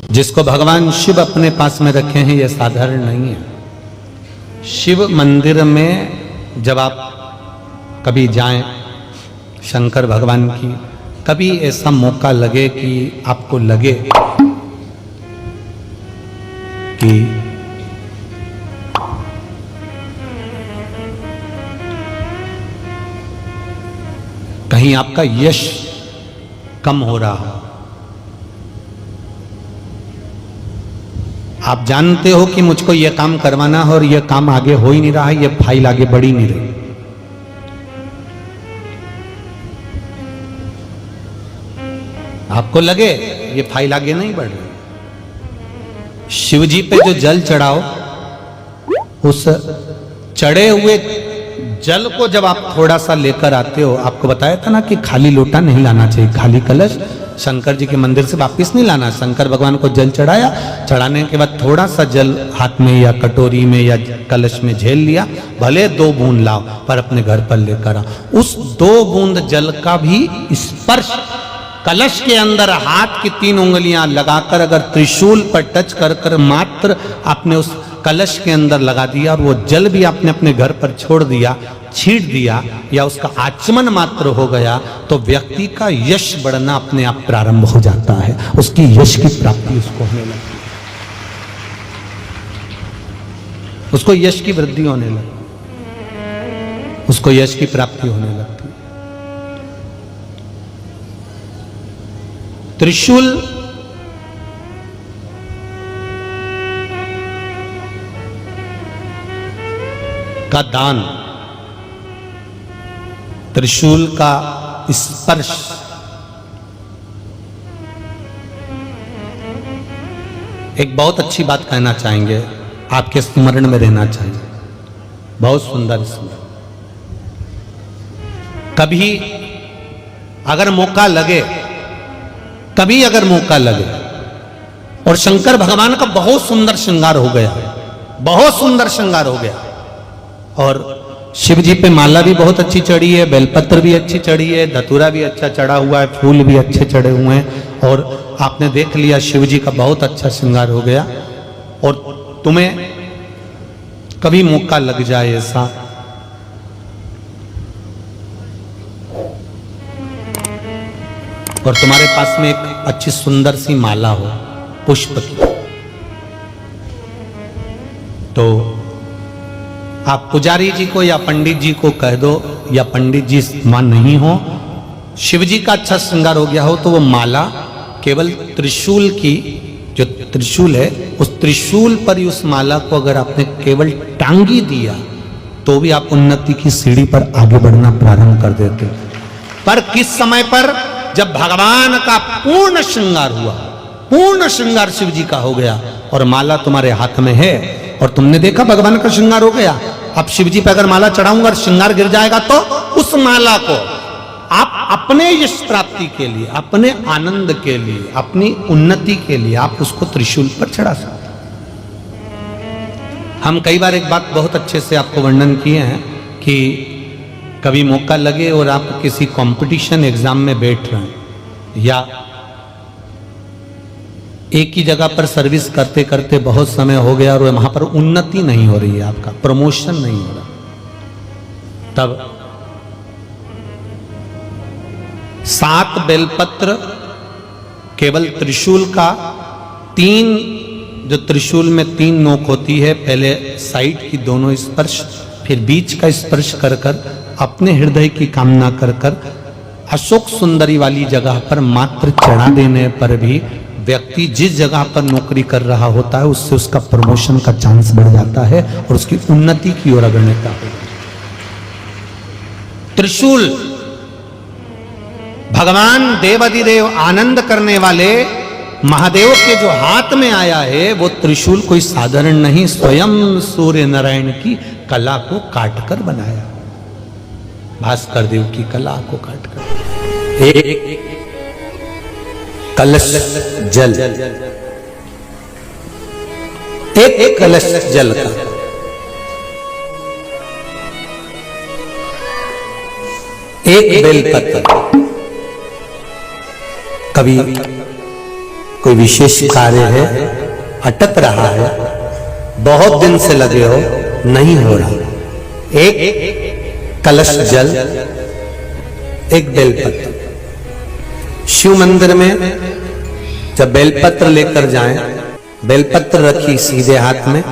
जिसको भगवान शिव अपने पास में रखे हैं, यह साधारण नहीं है। शिव मंदिर में जब आप कभी जाएं, शंकर भगवान की, कभी ऐसा मौका लगे कि आपको लगे कि कहीं आपका यश कम हो रहा हो, आप जानते हो कि मुझको यह काम करवाना है और यह काम आगे हो ही नहीं रहा है, यह फाइल आगे बढ़ ही नहीं रही, आपको लगे ये फाइल आगे नहीं बढ़ रही, शिव जी पे जो जल चढ़ाओ, उस चढ़े हुए जल को जब आप थोड़ा सा लेकर आते हो, आपको बताया था ना कि खाली लोटा नहीं लाना चाहिए, खाली कलश शंकर जी के मंदिर से वापस नहीं लाना। शंकर भगवान को जल चढ़ाया, चढ़ाने के बाद थोड़ा सा जल हाथ में या कटोरी में या कलश में झेल लिया, भले 2 बूंद लाओ पर अपने घर पर लेकर आओ। उस 2 बूंद जल का भी स्पर्श कलश के अंदर हाथ की 3 उंगलियां लगाकर अगर त्रिशूल पर टच कर कर मात्र आपने उस कलश के अंदर लगा दिया और वो जल भी आपने अपने घर पर छोड़ दिया, छींट दिया या उसका आचमन मात्र हो गया, तो व्यक्ति का यश बढ़ना अपने आप प्रारंभ हो जाता है, उसकी यश की प्राप्ति उसको होने लगती है, उसको यश की वृद्धि होने लगती, उसको यश की प्राप्ति होने लगती है। त्रिशूल का दान, त्रिशूल का स्पर्श, एक बहुत अच्छी बात कहना चाहेंगे, आपके स्मरण में रहना चाहिए, बहुत सुंदर स्मरण। कभी अगर मौका लगे, कभी अगर मौका लगे और शंकर भगवान का बहुत सुंदर श्रृंगार हो गया, बहुत सुंदर श्रृंगार हो गया, और शिव जी पे माला भी बहुत अच्छी चढ़ी है, बेलपत्र भी अच्छी चढ़ी है, धतूरा भी अच्छा चढ़ा हुआ है, फूल भी अच्छे चढ़े हुए हैं, और आपने देख लिया शिव जी का बहुत अच्छा श्रृंगार हो गया, और तुम्हें कभी मौका लग जाए ऐसा, और तुम्हारे पास में एक अच्छी सुंदर सी माला हो पुष्प की, तो आप पुजारी जी को या पंडित जी को कह दो, या पंडित जी मान नहीं हो, शिव जी का अच्छा श्रृंगार हो गया हो, तो वो माला केवल त्रिशूल की, जो त्रिशूल है उस त्रिशूल पर ही उस माला को अगर आपने केवल टांगी दिया, तो भी आप उन्नति की सीढ़ी पर आगे बढ़ना प्रारंभ कर देते। पर किस समय पर? जब भगवान का पूर्ण श्रृंगार हुआ, पूर्ण श्रृंगार शिव जी का हो गया और माला तुम्हारे हाथ में है, और तुमने देखा भगवान का श्रृंगार हो गया, अब शिव जी पे अगर माला चढ़ाऊंगा और श्रृंगार गिर जाएगा, तो उस माला को आप अपने यश प्राप्ति के लिए, अपने आनंद के लिए, अपनी उन्नति के लिए आप उसको त्रिशूल पर चढ़ा सकते। हम कई बार एक बात बहुत अच्छे से आपको वर्णन किए हैं कि कभी मौका लगे और आप किसी कंपटीशन एग्जाम में बैठ रहे हैं, या एक ही जगह पर सर्विस करते करते बहुत समय हो गया और वहां पर उन्नति नहीं हो रही है, आपका प्रमोशन नहीं हो रहा, तब 7 बेलपत्र केवल त्रिशूल का, 3 जो त्रिशूल में 3 नोक होती है, पहले साइड की दोनों स्पर्श, फिर बीच का स्पर्श कर कर अपने हृदय की कामना कर कर अशोक सुंदरी वाली जगह पर मात्र चढ़ा देने पर भी व्यक्ति जिस जगह पर नौकरी कर रहा होता है उससे उसका प्रमोशन का चांस बढ़ जाता है और उसकी उन्नति की ओर अग्रसर होता है। त्रिशूल भगवान देवाधिदेव आनंद करने वाले महादेव के जो हाथ में आया है, वो त्रिशूल कोई साधारण नहीं, स्वयं सूर्य नारायण की कला को काटकर बनाया, भास्कर देव की कला को काटकर। एक कलश जल, एक कलश जल का एक बेलपत्र, कभी कोई विशेष कार्य है, अटक रहा है, बहुत दिन से लगे हो, नहीं हो रहा, एक कलश जल, एक बेलपत्र। शिव मंदिर में जब बेलपत्र लेकर जाएं, बेलपत्र रखी सीधे हाथ में,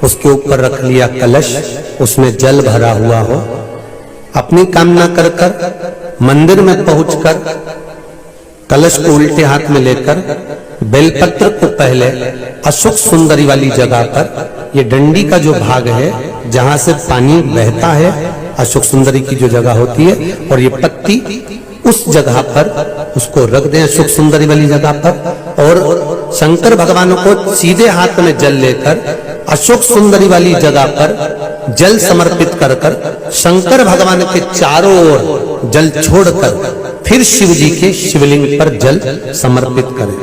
उसके ऊपर रख लिया कलश, उसमें जल भरा हुआ हो, अपनी कामना कर कर मंदिर में पहुंचकर कलश को उल्टे हाथ में लेकर बेलपत्र को पहले अशोक सुंदरी वाली जगह पर, ये डंडी का जो भाग है जहां से पानी बहता है, अशोक सुंदरी की जो जगह होती है, और ये पत्ती उस जगह पर उसको रख दें, अशोक सुंदरी वाली जगह पर। और शंकर भगवान को सीधे हाथ में जल लेकर अशोक सुंदरी वाली जगह पर जल समर्पित कर कर शंकर भगवान के चारों ओर जल छोड़कर फिर शिव जी के शिवलिंग पर जल समर्पित करें।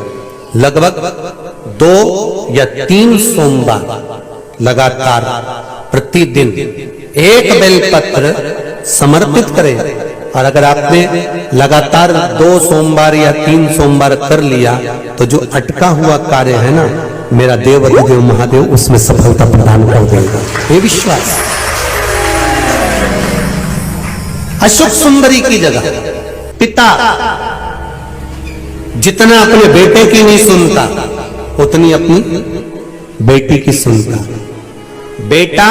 लगभग 2 या 3 सोमवार लगातार प्रतिदिन एक बेलपत्र समर्पित करें। और अगर आपने लगातार 2 सोमवार या 3 सोमवार कर लिया तो जो अटका हुआ कार्य है ना, मेरा देव अधिदेव महादेव उसमें सफलता प्रदान कर देगा, ये विश्वास। अशोक सुंदरी की जगह पिता जितना अपने बेटे की नहीं सुनता, उतनी अपनी बेटी की सुनता। बेटा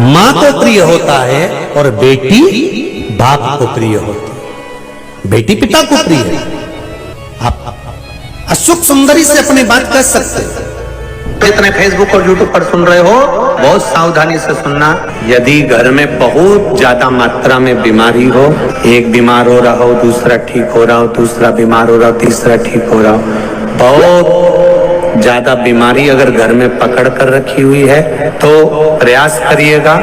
मां को प्रिय होता है और बेटी बाप को प्रिय होती है, बेटी पिता को प्रिय है। आप अशोक सुंदरी से अपनी बात कर सकते हैं। इतने फेसबुक और यूट्यूब पर सुन रहे हो, बहुत सावधानी से सुनना। यदि घर में बहुत ज्यादा मात्रा में बीमारी हो, एक बीमार हो रहा हो, दूसरा ठीक हो रहा हो, दूसरा बीमार हो रहा हो, तीसरा ठीक हो रहा हो, बहुत ज्यादा बीमारी अगर घर में पकड़ कर रखी हुई है तो प्रयास करिएगा।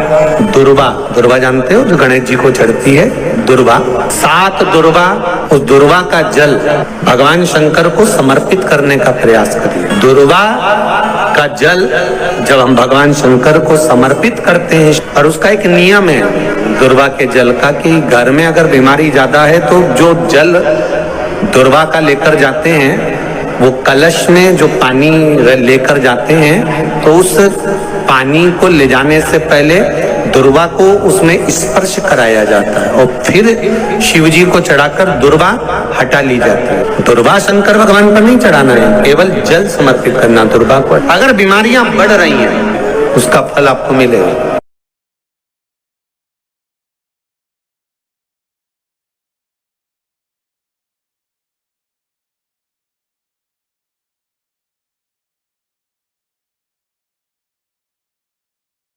दुर्वा जानते हो, जो गणेश जी को चढ़ती है, दुर्वा, 7 दुर्वा, उस दुर्वा का जल भगवान शंकर को समर्पित करने का प्रयास करिए। दुर्वा का जल जब हम भगवान शंकर को समर्पित करते हैं, और उसका एक नियम है दुर्वा के जल का, कि घर में अगर बीमारी ज्यादा है तो जो जल दुर्वा का लेकर जाते हैं, वो कलश में जो पानी लेकर जाते हैं, तो उस पानी को ले जाने से पहले दुर्वा को उसमें स्पर्श कराया जाता है और फिर शिव जी को चढ़ाकर दुर्वा हटा ली जाती है। दुर्वा शंकर भगवान पर नहीं चढ़ाना है, केवल जल समर्पित करना दुर्वा को। अगर बीमारियां बढ़ रही हैं, उसका फल आपको मिलेगा।